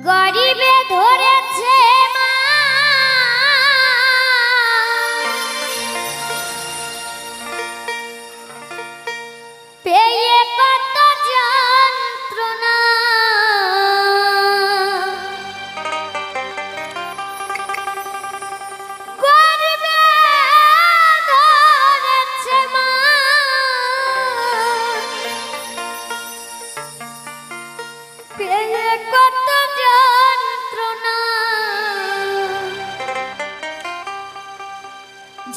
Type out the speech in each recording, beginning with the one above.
গরিবে ধরেছে মা, পেয়ে কত যন্ত্রণা। গরিবে ধরেছে মা, পেয়ে কত যন্ত্রণা।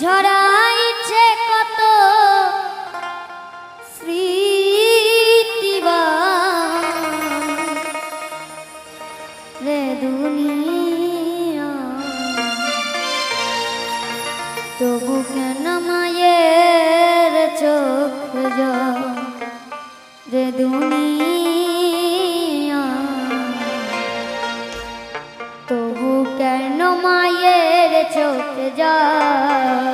ঝরাইছে কত স্মৃতিবান রে দুনিয়া। তবু কেন মায়ের চোখ জল রে দুনিয়া। তবু কেন মায়ের চোখ জল।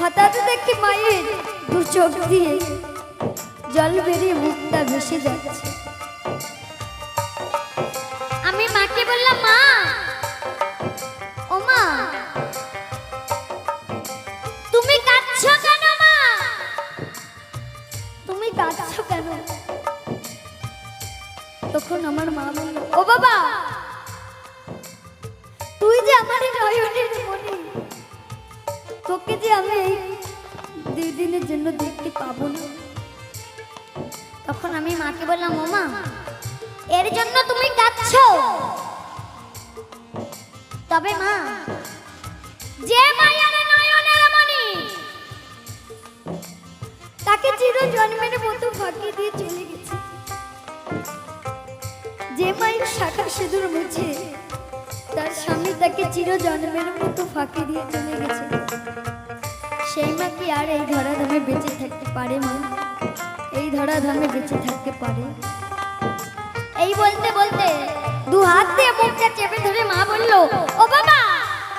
হঠাৎ দেখি মায়ের দু চোখ দিয়ে জল বেরিয়ে মুখটা ভেসে যাচ্ছে। আমি মাকে বললাম, মা, ও মা, তুমি কাঁদছো কেন? মা, তুমি কাঁদছো কেন? তখন আমার মা বলল, ও বাবা, তুই যে আমার নয়নের মনি, তোকে যে আমি 2 দিনের জন্য দেখতে পাবো না। তখন আমি মাকে বললাম, ও মা, এর জন্য তুমি কাঁদছো? তবে মা, যে মায়ের নয়নের মনি তাকে চির জন্মের মতো ফাঁকি দিয়ে চলে গেছে, যে মায়ের শাখা সিঁদুর মুছে তার স্বামী তাকে চির জন্মের মতো ফাঁকি দিয়ে চলে গেছে, সেই মা কি আর এই ধরাধামে বেঁচে থাকতে পারে? মা, এই ধরাধামে বেঁচে থাকতে পারে? এই বলতে বলতে 2 হাত দিয়ে মুখটা চেপে ধরে মা বলল, ও বাবা,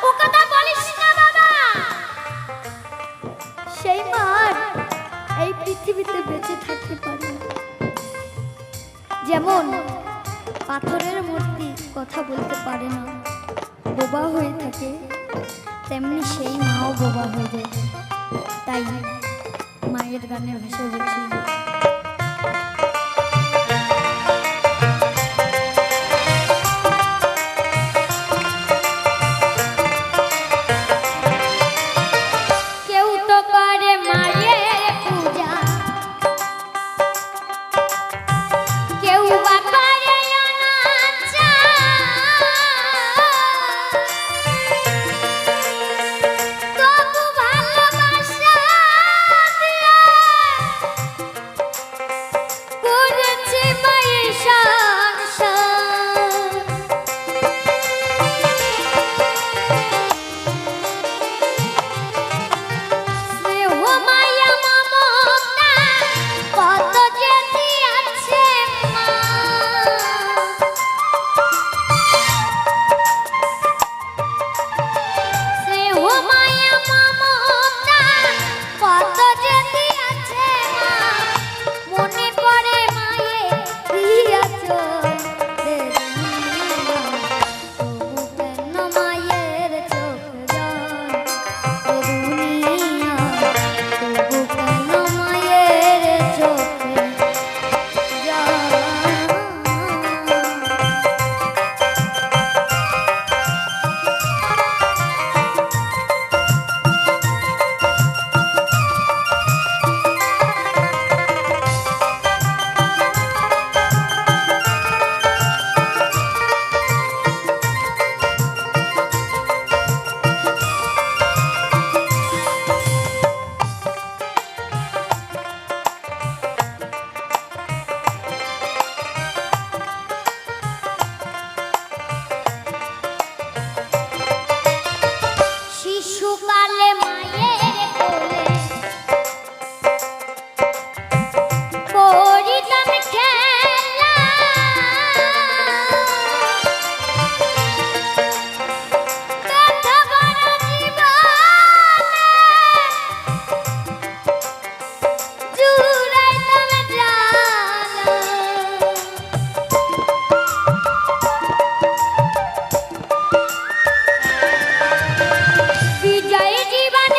ও কথা বলিস না বাবা। সেই মা আর এই পৃথিবীতে বেঁচে থাকতে পারে না। যেমন পাথরের মূর্তি কথা বলতে পারে না, বোবা হয়ে থাকে, তেমনি সেই মাও বোবা হয়ে যায়। তাই মায়ের গানের ভাষা বলছি, কেউ তো করে মায়ের পূজা, কেউ বা করে অনাচার, তবু ভালোবাসা দিয়ে করেছে মায়ের সংসার। স্নেহ মায়া মমতা কত যে দিয়েছে মা, স্নেহ মায়া মমতা কত যে দিয়েছে মা, মনে পড়ে মায়ের দিয়াচল তবু কেন মায়ের চোখ জল, ও দুনিয়া, তবু কেন মায়ের চোখ জল। শিশুকালে মায়ের কোলে করিতাম খেলা, কত বড় জীবনে জুড়াইতাম জ্বালা। বিজয় জীবন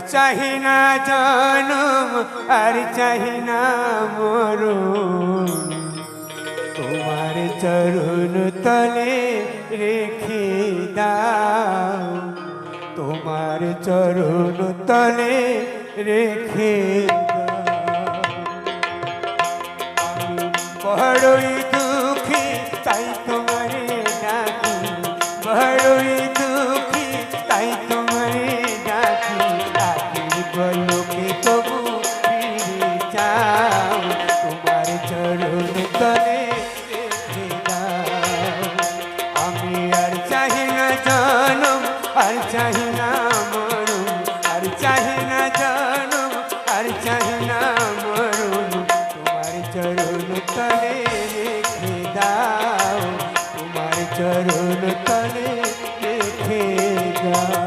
চাহি না জনম আর চাহি না মরণ তোমার চরণ তলে রেখে দাও তোমার চরণ তলে রেখে বড়ই দুঃখী তাই তোমারে ডাকি বড়ই দুঃখী তাই তোমারে ডাকি আখির পলকে তবু ফিরে যাও তোমার চরণ তলে রেখে দাও আমি আর চাহি না জনম আর চাহি না মরণ আর চাহি না জনম আর চাহি না মরণ তোমার চরণ তলে রেখে দাও তোমার চরণ তলে রেখে দাও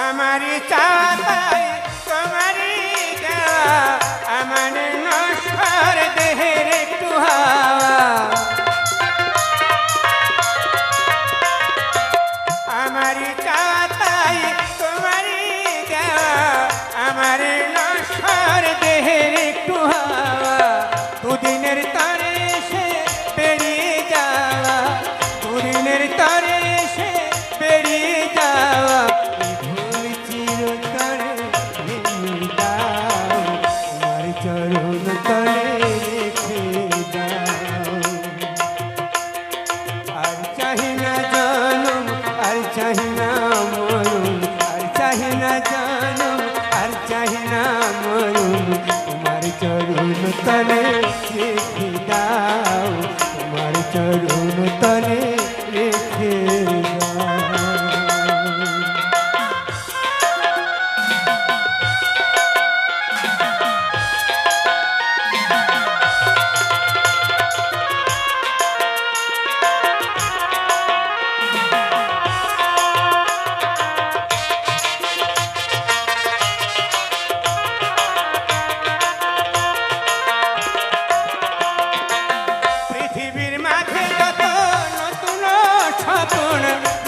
আমারি চাতাই তোমারি দেওয়া আমার নশ্বর দেহের একটু হাওয়া আমারি চাতাই তোমারি দেওয়া আমার নশ্বর দেহের একটু হাওয়া দুদিনের তরে এসে পেরিয়ে যাওয়া দুদিনের তরে এসে পেরিয়ে যাওয়া চরণ তলে রেখে দাও আর চাহি না জনম আর চাহি না মরণ আর চাহি না জনম আর চাহি না মরণ তোমার চরণ তলে রেখে দাও তোমার চরণ তলে রেখে দাও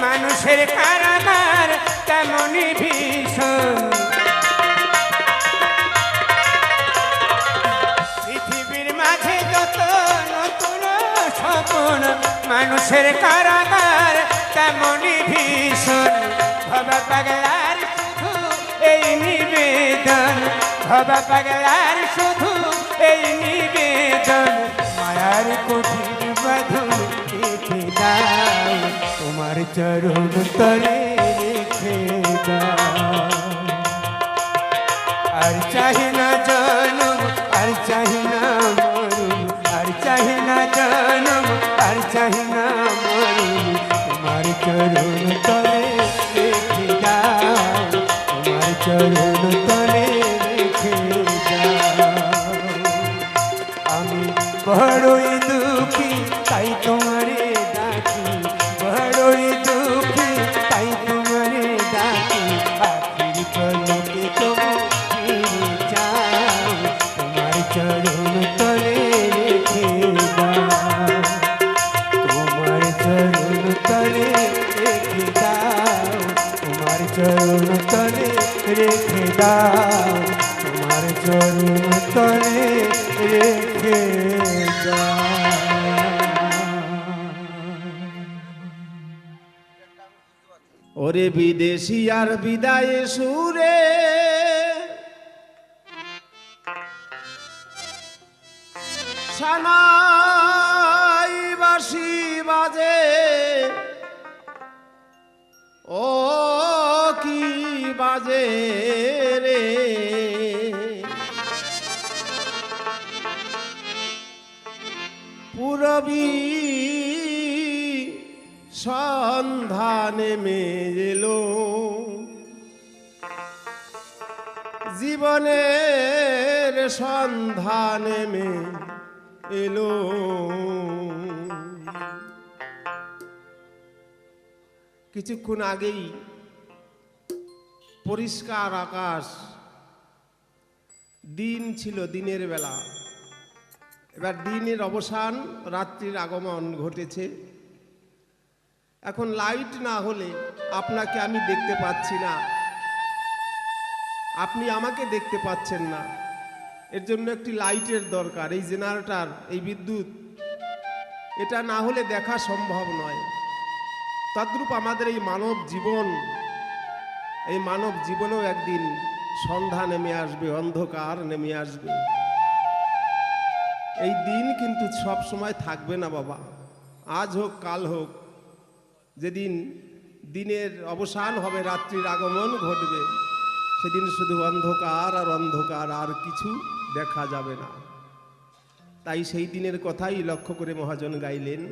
মানুষের কারাগার তেমনই ভীষণ পৃথিবীর মাঝে যত নতুন স্বপ্ন মানুষের কারাগার তেমনই ভীষণ ভবা পাগলার শুধু এই নিবেদন ভবা পাগলার শুধু এই নিবেদন মায়ার কঠিন বাঁধন কেটে দাও তোমার চরণ তলে রেখে দাও আর চাহি না জনম আর চাহি না মরণ আর চাহি না জনম আর চাহি না মরণ তোমার চরণ তলে রেখে দাও তোমার চরণ তলে রেখে দাও আমি বড়ই দুঃখী তাই তোমারে ডাকি বড়ই দুঃখী তাই তোমারে ডাকি আখির পলকে তবু ফিরে যাও তোমার চরণ তলে রেখে দাও তোমার চরণ তলে রেখে দাও তোমার চরণ তলে রেখে দাও তোমার চরণ তলে রেখে দাও ওরে বিদেশি আর বিদায় সুরে সানাই বাঁশি বাজে ও কি বাজে রে পুরবী সন্ধ্যা নেমে এলো জীবনের সন্ধানে মে এলো। কিছুক্ষণ আগেই পরিষ্কার আকাশ, দিন ছিল, দিনের বেলা। এবার দিনের অবসান, রাত্রির আগমন ঘটেছে। এখন লাইট না হলে আপনাকে আমি দেখতে পাচ্ছি না, আপনি আমাকে দেখতে পাচ্ছেন না। এর জন্য একটি লাইটের দরকার। এই জেনারেটর, এই বিদ্যুৎ, এটা না হলে দেখা সম্ভব নয়। তদ্রূপ আমাদের এই মানব জীবন, এই মানব জীবনেও একদিন সন্ধ্যা নেমে আসবে, অন্ধকার নেমে আসবে। এই দিন কিন্তু সব সময় থাকবে না বাবা। আজ হোক কাল হোক, যেদিন দিনের অবসান হবে, রাত্রির আগমন ঘটবে, সেদিন শুধু অন্ধকার আর অন্ধকার, আর কিছু দেখা যাবে না। তাই সেই দিনের কথাই লক্ষ্য করে মহাজন গাইলেন।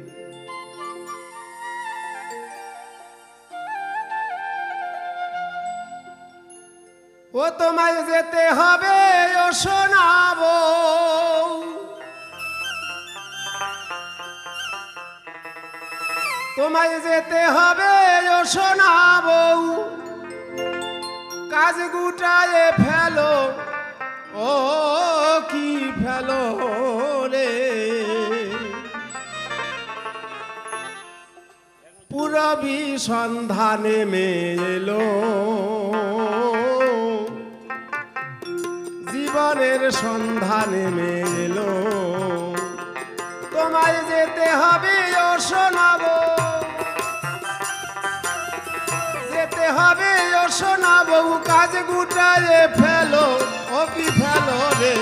ও তোমায় যেতে হবে ও শোনাবো, তোমায় যেতে হবে ও শোনাবো, কাজ গুটায়ে ফেলো, ও কি ফেলো রে। পুরবী সন্ধানে মে এলো, জীবনের সন্ধানে মে এলো। তোমায় যেতে হবে ও শোনাবো, যেতে হবে ও শোনাবো, কাজ গুটায়ে ফেলো, ও কি ফেলো রে।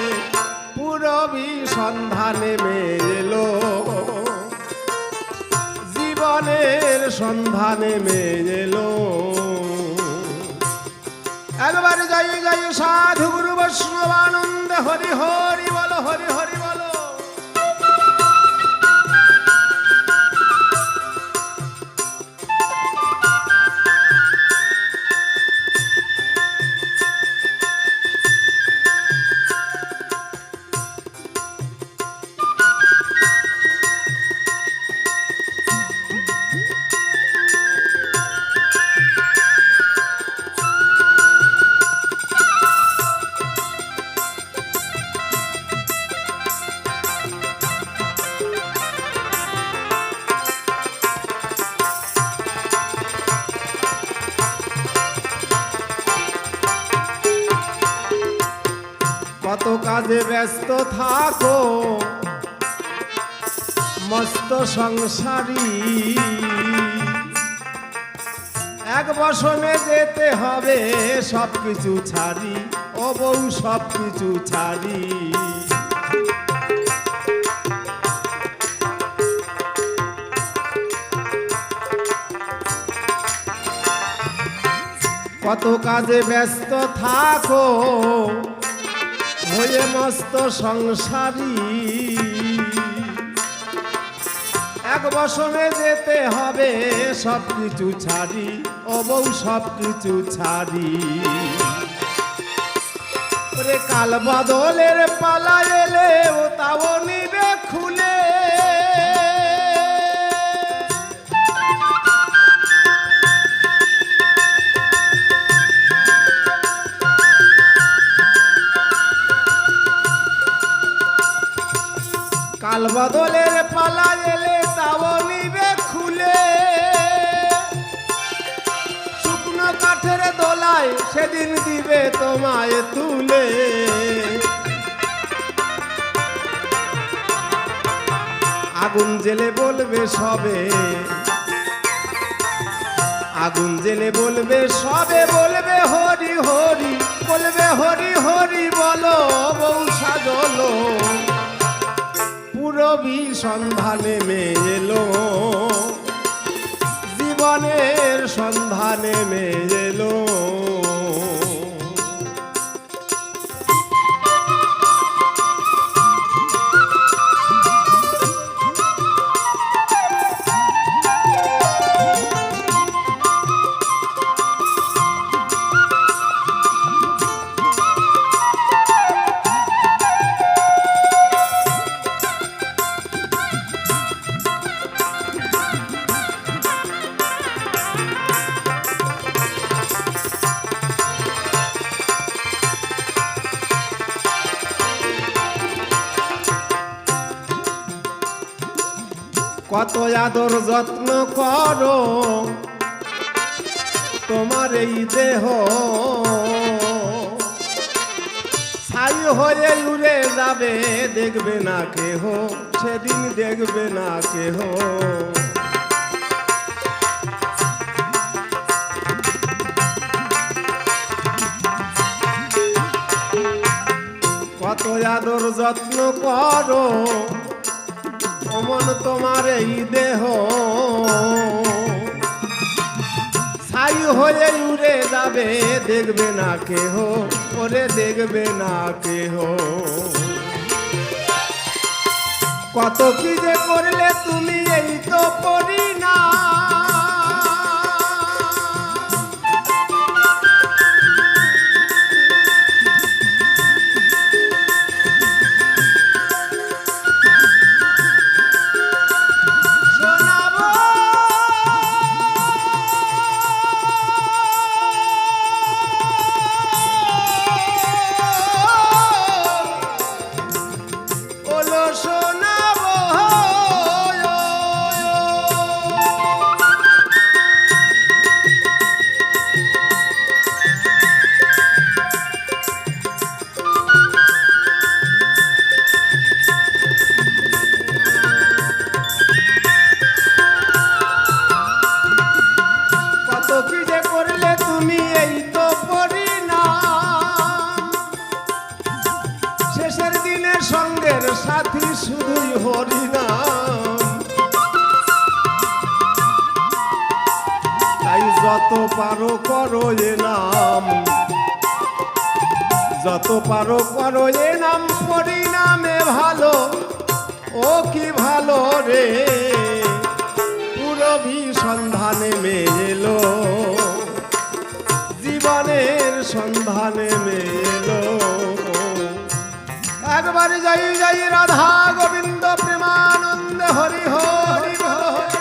পুরবী সন্ধানে মে এলো, জীবনের সন্ধানে মে এলো। একবার যাই যাই সাধু গুরু বৈষ্ণবানন্দ হরি হরি বলো, হরি হরি বলো। কত কাজে ব্যস্ত থাকো মস্ত সংসারী, এক বসনে যেতে হবে সবকিছু ছাড়ি, ও বউ সবকিছু ছাড়ি। কত কাজে ব্যস্ত থাকো হয়ে মস্ত সংসারী, এক বসনে যেতে হবে সবকিছু ছাড়ি, ও বউ সবকিছু ছাড়ি। ওরে কাল বদলের পালা এলে ও তাও নিবে খুলে, কাল বদলের পালা এলে তাও নিবে খুলে। শুকনো কাঠের দোলায় সেদিন দিবে তোমায় তুলে, আগুন জেলে বলবে সবে, আগুন জেলে বলবে সবে, বলবে হরি হরি, বলবে হরি হরি বলো, বউ সাজলো। পুরবী সন্ধানে মে এলো, জীবনের সন্ধানে মে এলো। আদর যত্ন করো তোমার এই দেহ, ছাই হয়ে উড়ে যাবে দেখবে না কেহ, সেদিন দেখবে না কেহ। কত আদর যত্ন করো অমন তোমার এই দেহ, ছাই হয়ে উড়ে যাবে দেখবে না কেহ, ওরে দেখবে না কেহ। কত কি যে করলে তুমি এই তো করি না, সঙ্গের সাথী শুধুই হরিনাম। তাই যত পারো করো এ নাম, যত পারো করো এ নাম, পরিণামে ভালো ও কি ভালো রে, পুরবী সন্ধানে মেলো, জীবনের সন্ধানে মেলো। একবার যাই যাই রাধা গোবিন্দ প্রেমানন্দ হরি হরি হরি।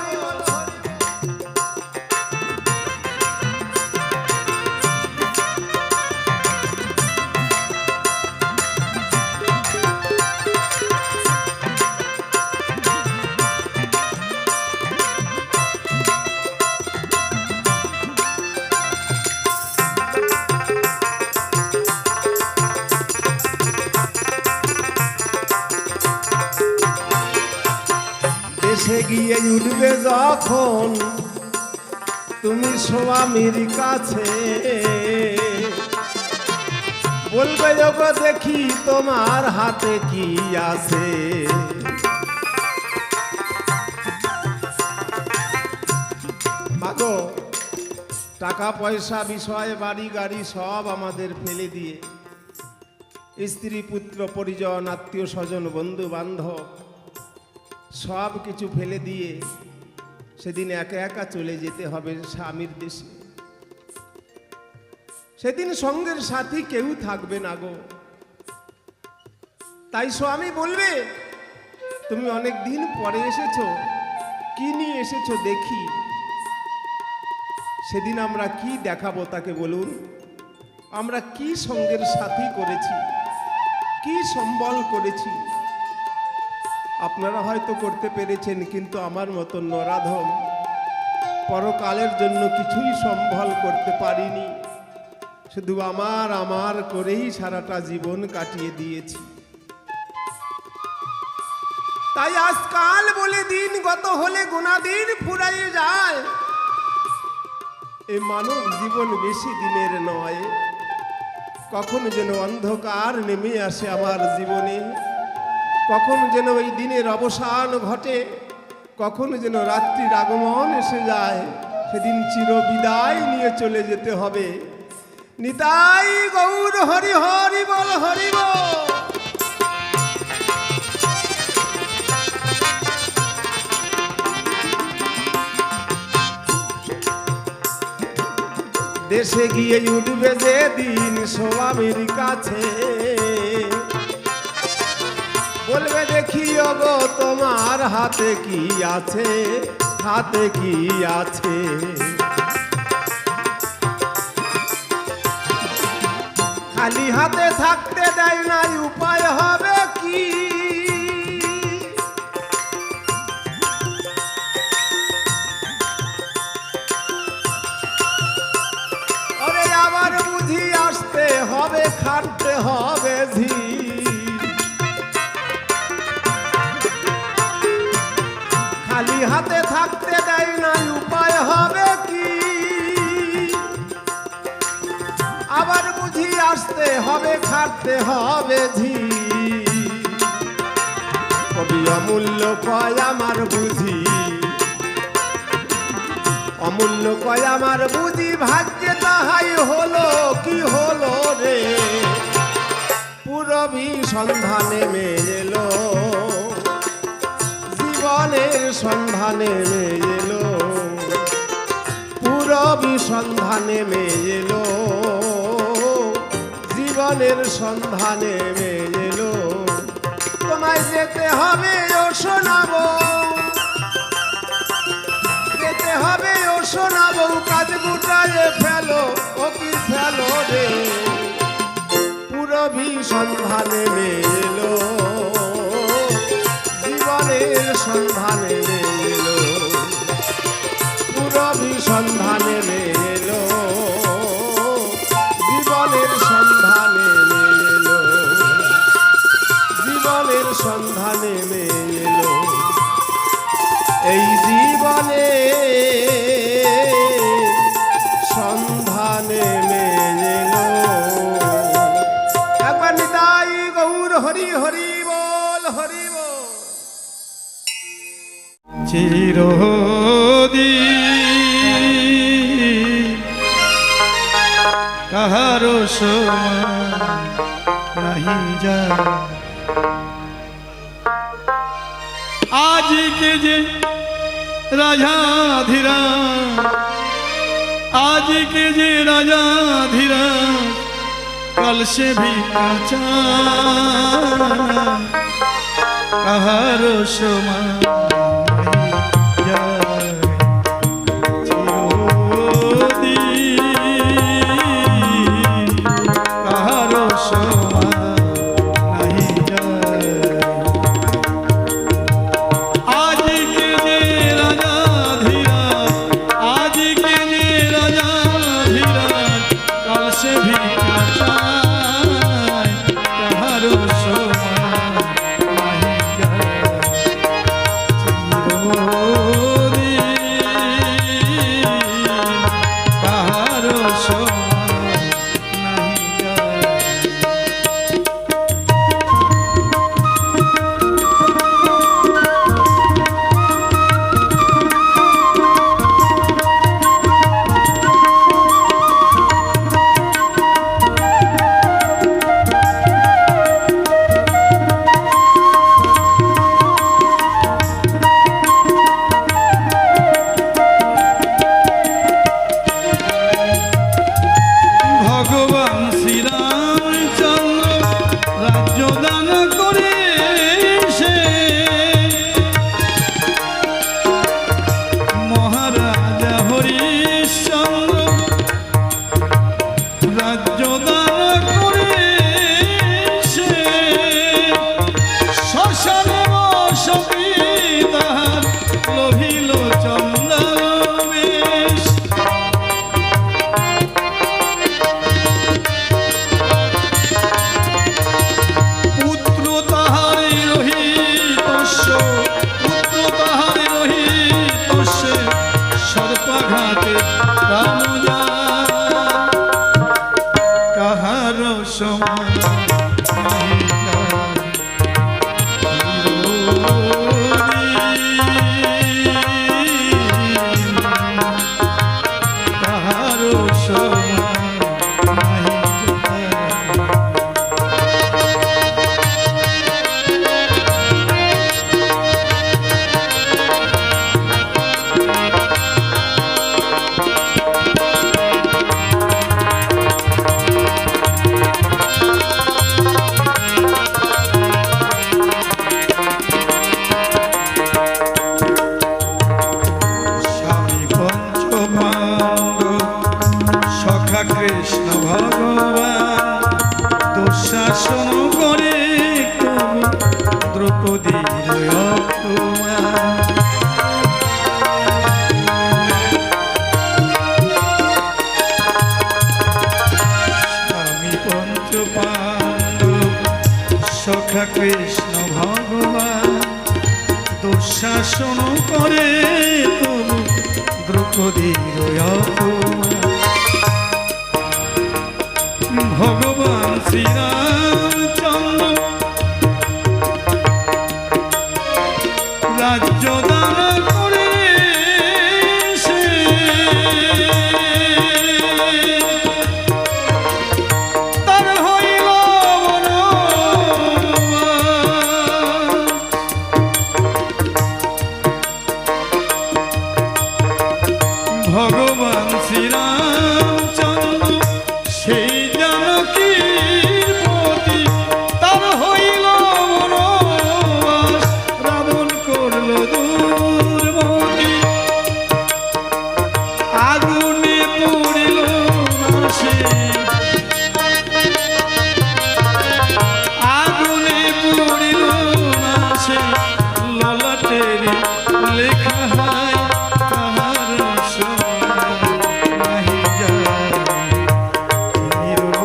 দেশে গিয়ে উঠবে যখন তুমি স্বামীর কাছে, বলবে ওগো দেখি তোমার হাতে কি আছে। মাগো টাকা পয়সা বিষয় বাড়ি গাড়ি সব আমাদের ফেলে দিয়ে, স্ত্রী পুত্র পরিজন আত্মীয় স্বজন বন্ধু বান্ধব সব কিছু ফেলে দিয়ে সেদিন একা একা চলে যেতে হবে স্বামীর দেশে। সেদিন সঙ্গের সাথী কেউ থাকবে না গো। তাই স্বামী বলবে তুমি অনেক দিন পরে এসেছো, কি নিয়ে এসেছো দেখি। সেদিন আমরা কি দেখাবো তাকে বলুন, আমরা কি সঙ্গের সাথী করেছি, কি সম্বল করেছি। আপনারা হয়তো করতে পেরেছেন, কিন্তু আমার মতো নরাধম পরকালের জন্য কিছুই সম্বল করতে পারিনি। শুধু আমার আমার করেই সারাটা জীবন কাটিয়ে দিয়েছি। তাই আজকাল বলে দিন গত হলে গোনা দিন ফুরাইয়ে যায়। এই মানব জীবন বেশি দিনের নয়, কখন যেন অন্ধকার নেমে আসে আমার জীবনে, কখন যেন ওই দিনের অবসান ঘটে, কখন যেন রাত্রির আগমন এসে যায়। সেদিন চির বিদায় নিয়ে চলে যেতে হবে। নিতাই গৌর হরি হরি বল হরি বল। দেশে গিয়ে উঠবে যে দিন স্বামীর কাছে, বলবে দেখি ওগো তোমার হাতে কি আছে, হাতে কি আছে। খালি হাতে থাকতে দেয় নাই, উপায় হবে কি। হবে খাটতে হবে ধীর খালি হাতে থাকতে দেয় না উপায় হবে কি আবার বুঝি আসতে হবে খাটতে হবে ধীর কবি অমূল্য কয় আমার বুঝি অমূল্য কয় আমার বুঝি ভাগ্যে তাহাই হলো কি হলো রে পুরবী সন্ধানে মেলো জীবনের সন্ধানে মেলো পুরবী সন্ধানে মেলো জীবনের সন্ধানে মেলো তোমায় যেতে হবে ও শোনাবো যেতে হবে ও শোনাবো কাজ গুটায়ে ফেলো ও কি ফেলো রে পুরবী সন্ধানে মেলো জীবনের সন্ধানে মেলো পুরবী সন্ধানে মেলো জীবনের সন্ধানে মেলো জীবনের সন্ধানে মেলো এই জীবনে সন্ধানে মেলো একবার নিতাই গৌর হরি হরি বল হরি বল চিরদিন কাহারো সমান নাহি যায় আজকে যে রাজা ধীরা আজকে যে রাজা ধীরা कल से भी काचा কাহারো সমান কৃষ্ণ ভগবান দুঃশাসন করে তবু দ্রৌপদীর অপমান। ভগবান শ্রীরামচন্দ্র রাজ্য দান করে সে তার হইল ভগবান শ্রীরামচন্দ্র সেই জানকীর প্রতি তার হইল বনবাস, রাবণ করল দুর্মতি, আগুনে পড়িল না সে, আগুনে পড়িল না সে, ললাটের লেখা হয় তাহার সমান নাহি যায় চিরদিন,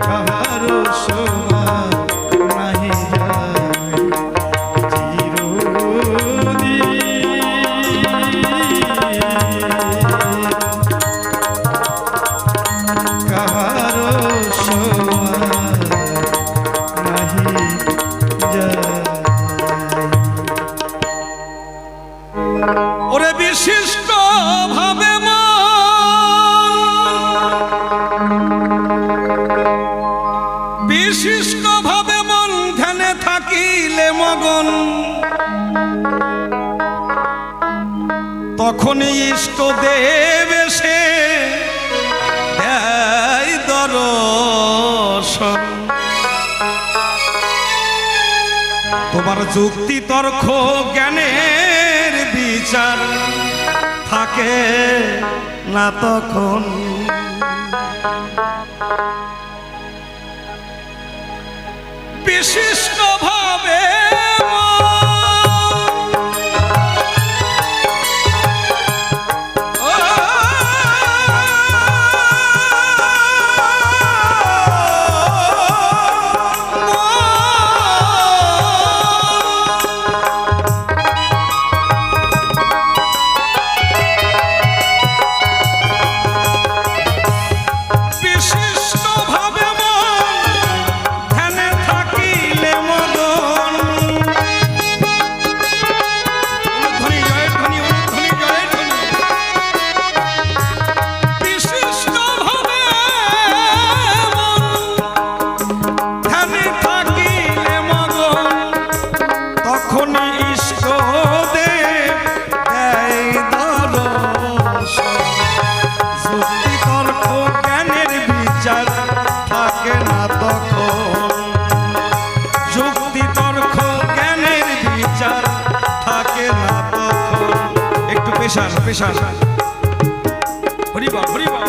তাহার সমান নাহি যায় চিরদিন, কাহারো সমান নাহি যায়। ওরে বিশিষ্ট ভাবে বিশিষ্ট ভাবে মন ধ্যানে থাকিলে মগন, তখন ইষ্ট দেব এসে দেয় দর্শন। তোমার যুক্তি তর্ক জ্ঞানের বিচার থাকে না তখন, বিশিষ্ট ভাবে পেশান পেশান হরিবল হরিবল।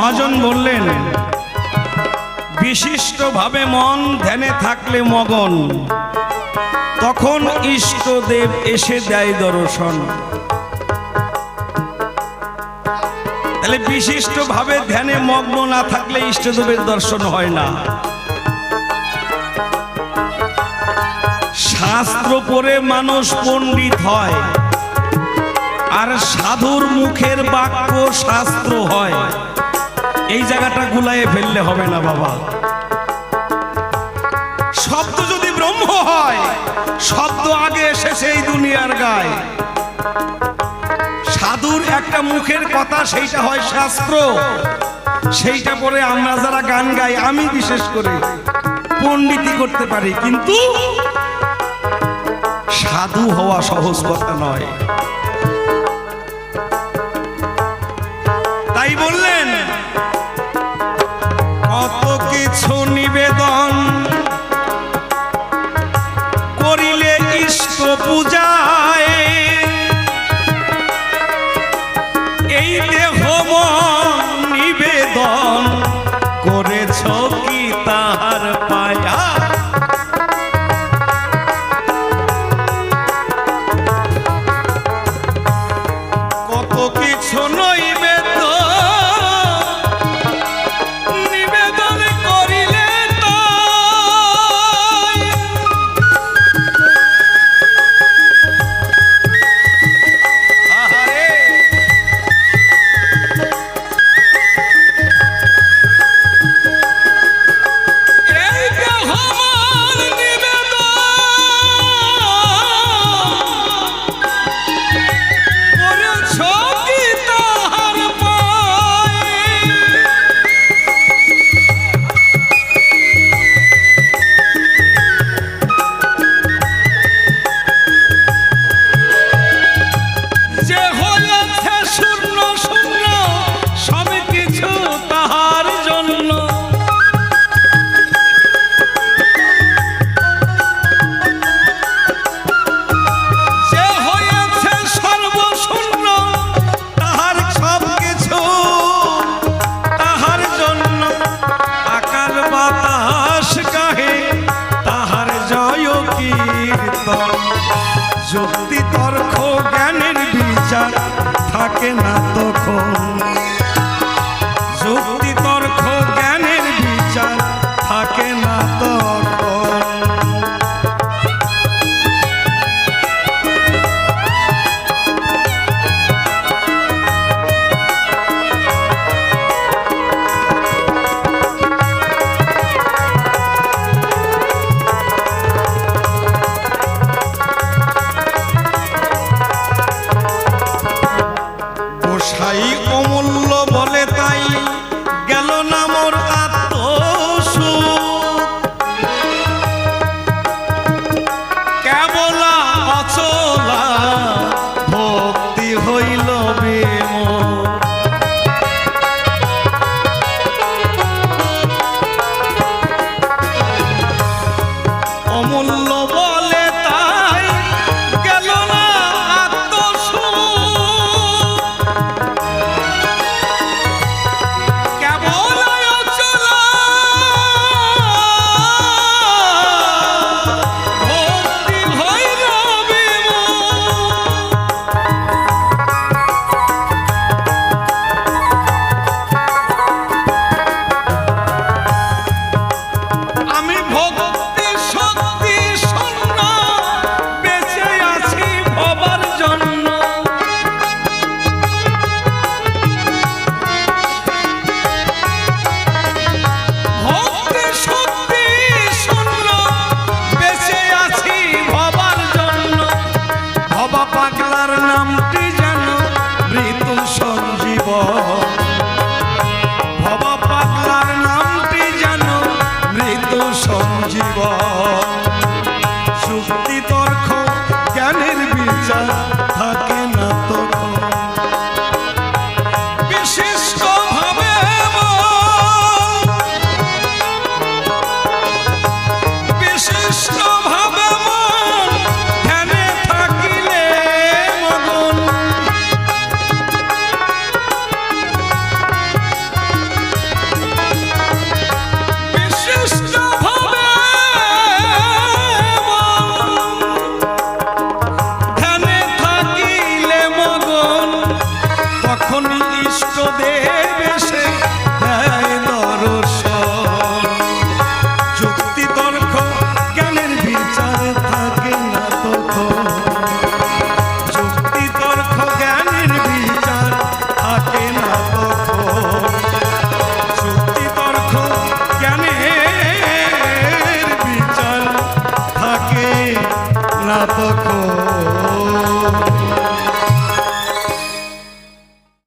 মহাজন বললেন, বিশিষ্টভাবে মন ধ্যানে থাকলে মগন, তখন ইষ্টদেব এসে দেয় দর্শন। তাহলে বিশিষ্টভাবে ধ্যানে মগ্ন না থাকলে ইষ্টদেবের দর্শন হয় না। শাস্ত্র পড়ে মানুষ পণ্ডিত হয়, আর সাধুর মুখের বাক্য শাস্ত্র হয়। এই জায়গাটা গুলায়ে ফেললে হবে না বাবা। শব্দ যদি ব্রহ্ম হয়, শব্দ আগে এসেছে এই দুনিয়ার গায়ে। সাধুর একটা মুখের কথা, সেইটা হয় শাস্ত্র। সেইটা পরে আমরা যারা গান গাই, আমি বিশেষ করে পণ্ডিতি করতে পারি, কিন্তু সাধু হওয়া সহজ কথা নয়। তাই বললেন, কত কিছু নিবেদন করিলে ইষ্ট পূজায়, এই দেহ মন নিবেদন করেছ কি তাহার পায়া। কত কিছু নিবেদন করিলে তাই, আহারে এই দেহ মন নিবেদন করেছ কি তাহার পায়। যে হয়েছে শূন্য শূন্য সব কিছু তাহার জন্য, যে হয়েছে সর্বশূন্য তাহার সব কিছু তাহার জন্য। আকার বাতাস গাহে তাহার জয় কীর্তন, যুক্তি তর্ক জ্ঞানের বিচার থাকে না তখন। যুক্তি তর্ক জ্ঞানের বিচার থাকে না তখন। গোসাই অমূল্য বলে তাই গেল না মোর আত্মসুখ, কেবলা অচলা ভক্তি হইল বিমূঢ়। অমূল্য বলে তাই গেল না আত্মসুখ, কেবল অচলা ভক্তি হইল বিমূঢ়। আমি ভক্তি শক্তি শূন্য বেঁচে আছি ভবার জন্য। ভক্তি শক্তি শূন্য বেঁচে আছি ভবার জন্য। ভবা পাগলার নামটি যেন মৃত্যু সঞ্জীবন, ভবা পাগলার নামটি যেন মৃত্যু সঞ্জীবন। যুক্তি তর্ক জ্ঞানের বিচার থাকে